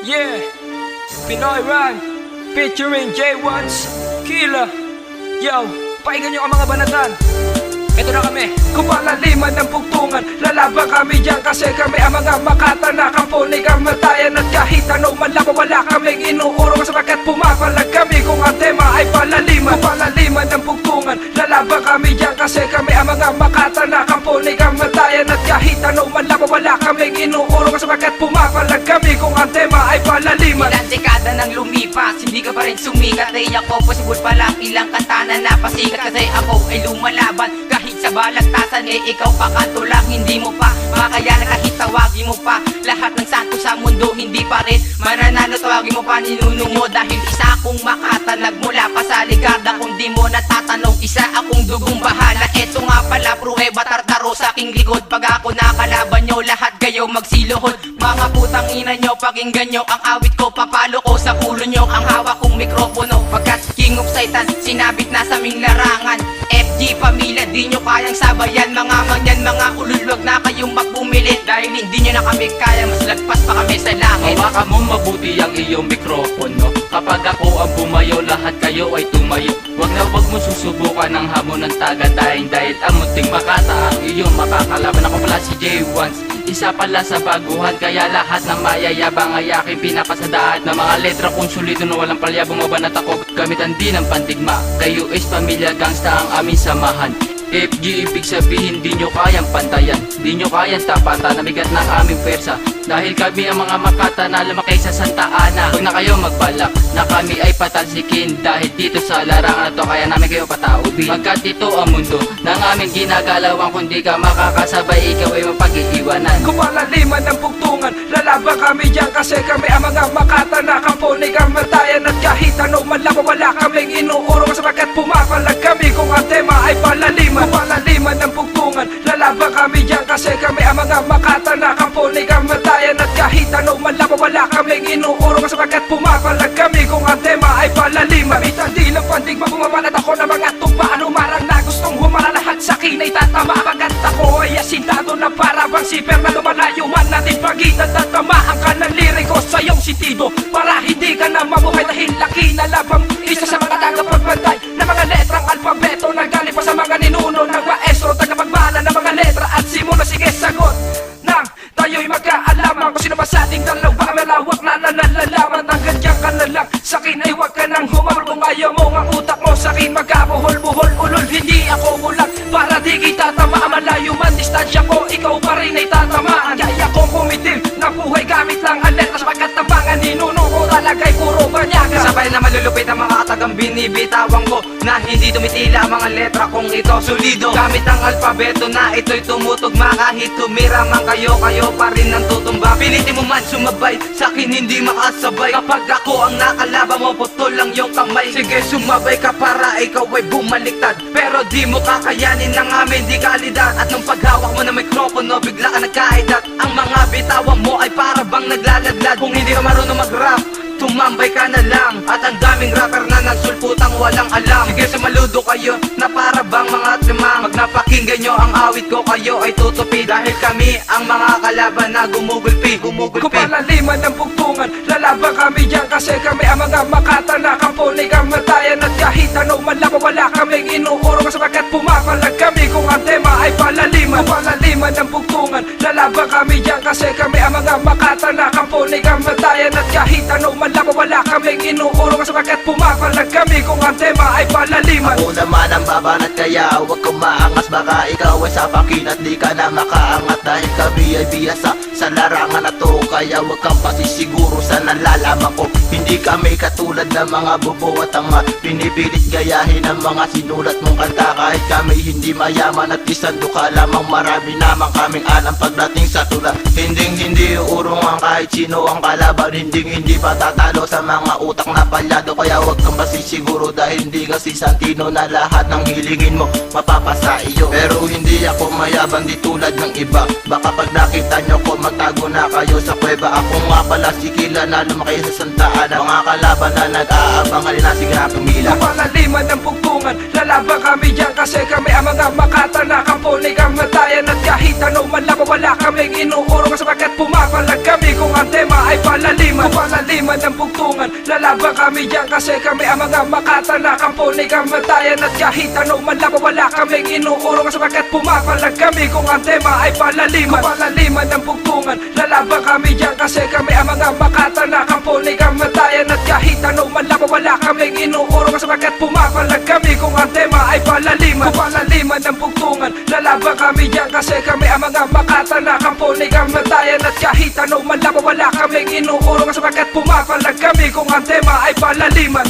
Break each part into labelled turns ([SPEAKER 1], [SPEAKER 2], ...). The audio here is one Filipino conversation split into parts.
[SPEAKER 1] Yeah, Pinoy Run featuring J1's Killer. Yo, painggan nyo ang mga banatan. Ito na kami. Kung palaliman ng pugtungan, lalaban kami dyan kasi kami ang mga makata na kampunay kamatayan. At kahit anong malaba wala kaming inuurong sapagkat pumapalag kami kung ang tema ay palaliman. Kung palaliman ng pugtungan, lalaban kami dyan kasi kami ang mga makata na kampunay kamatayan. At kahit anong malaba wala kaming inuurong sapagkat pumapalag kami kung ang tema ay palaliman.
[SPEAKER 2] Ilang dekada nang lumipas, hindi ka pa rin sumikat. Ay ako, possible pa lang ilang kanta na napasikat. Kasi ako ay lumalaban kahit sa balagtasan, ikaw pakanto lang. Hindi mo pa makayanan kahit tawagin mo pa lahat ng santo sa mundo, hindi pa rin mananalo. Tawagin mo pa ninuno mo dahil isa akong makata. Nagmula pa sa ligarda kung di mo natatanong, isa akong dugong bahala. Eto nga pala, pruweba tartaro sa aking likod. Pag ako nakalaban nyo, lahat kayo magsiluhod. Mga putang ina nyo, pakinggan nyo ang awit ko. Papalo ko sa ulo nyo ang hawak kong mikropono. Pagkat King of Satan, sinabit na sa aming larangan. FG pamilya, di nyo kayang sabayan. Mga mangyan, mga ululwag na kayong magbumilit. Dahil hindi nyo na kami kaya, mas lagpas pa kami sa langit.
[SPEAKER 3] Hawakan mo mabuti ang iyong mikropono. Kapag ako ang bumayo, lahat kayo ay tumayo. Wag na wag mo susubukan ang hamon ng taga-daing. Dahil ang munting makata ang iyong makakalaban. Ako pala si J1's, isa pala sa baguhan. Kaya lahat ng mayayabang ay aking pinapasadaan. Na mga letra kong sulido na walang palyabong mabanat ako. Gamitan din ng pandigma. Kayo is pamilya gangsta ang aming samahan. FG ibig sabihin di nyo kayang pantayan, di nyo kayang tapatan na bigat ng aming pwersa. Dahil kami ang mga makata na lumaki sa Santa Ana. Huwag na kayo magbalak na kami ay patansikin. Dahil dito sa larangan na to kaya namin kayo pataubin. Pagkat ito ang mundo ng aming ginagalawan. Kung di ka makakasabay, ikaw ay mapag-iiwanan.
[SPEAKER 1] Kung palaliman ng pugtungan, lalaban kami dyan kasi kami ang mga makata na kampunay kamatayan. At kahit anong malaba wala kaming inuurong sapagkat pumapalag kami kung ang tema ay palaliman. Kung palaliman ng pugtungan, lalaban kami dyan kasi kami ang mga makata na kampunay kamatayan. At kahit anong malaba wala kaming inuurong sapagkat pumapalag kami kung ang tema ay palaliman. Itandi ng pandigma, bumabalat ako ng mga tugmaan. Umarang na gustong humara, lahat sa akin ay tatama. Pagkat ako ay asintado na para bang siper na lumalayuan natin pagitan. Tatamaan ka ng liriko sa iyong sitido para hindi ka na mabuhay dahil laki na labang isa sa mga tagapagbantay na mga letrang alpabeto na galing pa sa mga ninuno ng maestro. Tagapagbala ng mga letra at simula, sige sagot nang tayo'y magkaalaman kung sino ba sa ating dalawa malawak na nalalaman. Hanggang dyan ka na lang sa'kin ay huwag ka nang humabol. Kung ayaw mo ang utak mo sa'kin magkabuhol-buhol ulol. Hindi ako ulat para di kita tamaan. Malayo man distansya ko, ikaw pa rin ay tatamaan. Kaya kong kumitim na buhay gamit lang ang letra sapagkat tabangan ninuno ko talaga'y puro banyaga.
[SPEAKER 2] Sabay na malulupit ang mga tagang binibitawan ko na hindi tumitila ang mga letra kong ito solido. Gamit ang alpabeto na ito'y tumutugma. Kahit tumira man kayo, kayo pa rin ang tutumba. Pilitin mo man sumabay, sa'kin hindi makasabay. Kapag ako ang nakalaban mo, putol lang yung kamay. Sige sumabay ka para ikaw ay bumaliktad. Pero di mo kakayanin ng aming di kalidad. At nung paghawak mo ng mikropono, bigla ka nagkaidat. Ang mga bitawan mo ay para bang naglaladlad. Kung hindi ka marunong mag-rap, tumambay ka na lang. At ang daming rapper na nagsulputang walang alam. Sige sumaludo kayo na para bang mga timang. Pag napakinggan nyo ang awit ko, kayo ay tutupi. Dahil kami ang mga kalaban na gumugulpi.
[SPEAKER 1] Kung palaliman ng pugtungan, lalaban kami dyan kasi kami ang mga makata na kampunay kamatayan. At kahit anong malaba wala kaming inuurong sapagkat pumapalag kami kung ang tema ay palaliman. Kung palaliman ng pugtungan, lalaban kami dyan kasi kami ang mga makata na kampunay kamatayan. At kahit anong malaba wala kaming inuurong sapagkat pumapalag kami kung ang tema ay palaliman.
[SPEAKER 4] Ako naman ang babanat kaya huwag kang maangas. Baka ikaw ay sapakin at di ka na makaangat. Dahil kami ay biyasa sa larangan na to. Kaya huwag kang pasisiguro sa nalalaman ko. Hindi kami katulad ng mga bubo at tanga. Pinipilit gayahin ang mga sinulat mong kanta. Kahit kami hindi mayaman at isando ka lamang. Marami namang kaming alam pagdating sa tula. Hindi uurungan kahit sino ang kalaban. Hindi patatalo sa mga utak na palyado. Kaya huwag kang pasisiguro dahil hindi kasi santino na lahat ng hilingin mo mapapasa iyo. Pero hindi ako mayabang di tulad ng iba. Baka pag nakita nyo ko magtago na kayo sa Villanueva. Ako nga pala si Kila na lumaki sa Santa Ana. Mga kalaban na nag-aabang, halina sige na pumila.
[SPEAKER 1] Kapalaliman ng bugtungan, lalaban kami dyan kasi kami ang mga makata na kampo ni kamatayan. At kahit ano man lang wala kaming inuurong sapagkat pumapalag kami kung ang tema ay palaliman. Kapalaliman ng bugtungan, lalaban kami dyan kasi kami ang mga makata na kampo ni kamatayan. At kahit ano man lang wala kaming inuurong sapagkat pumapalag kami kung ang tema ay palaliman. Kapalaliman ng bugtungan, lalaban kami dyan kasi kami ang mga makata na kampo ni kamatayan. At kahit ano man lang wala kaming inuurong sapagkat pumapalag kami kung ang tema ay palaliman. Kapalaliman ng bugtungan, lalaban kami dyan kasi kami ang mga makata na kampo ni kamatayan. At kahit ano man lang wala kaming inuurong sapagkat pumapalag kami kung ang tema ay palaliman.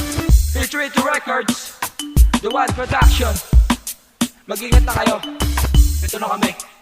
[SPEAKER 1] Featuring Records, The One Production. Mag-ingat na kayo. Ito na kami.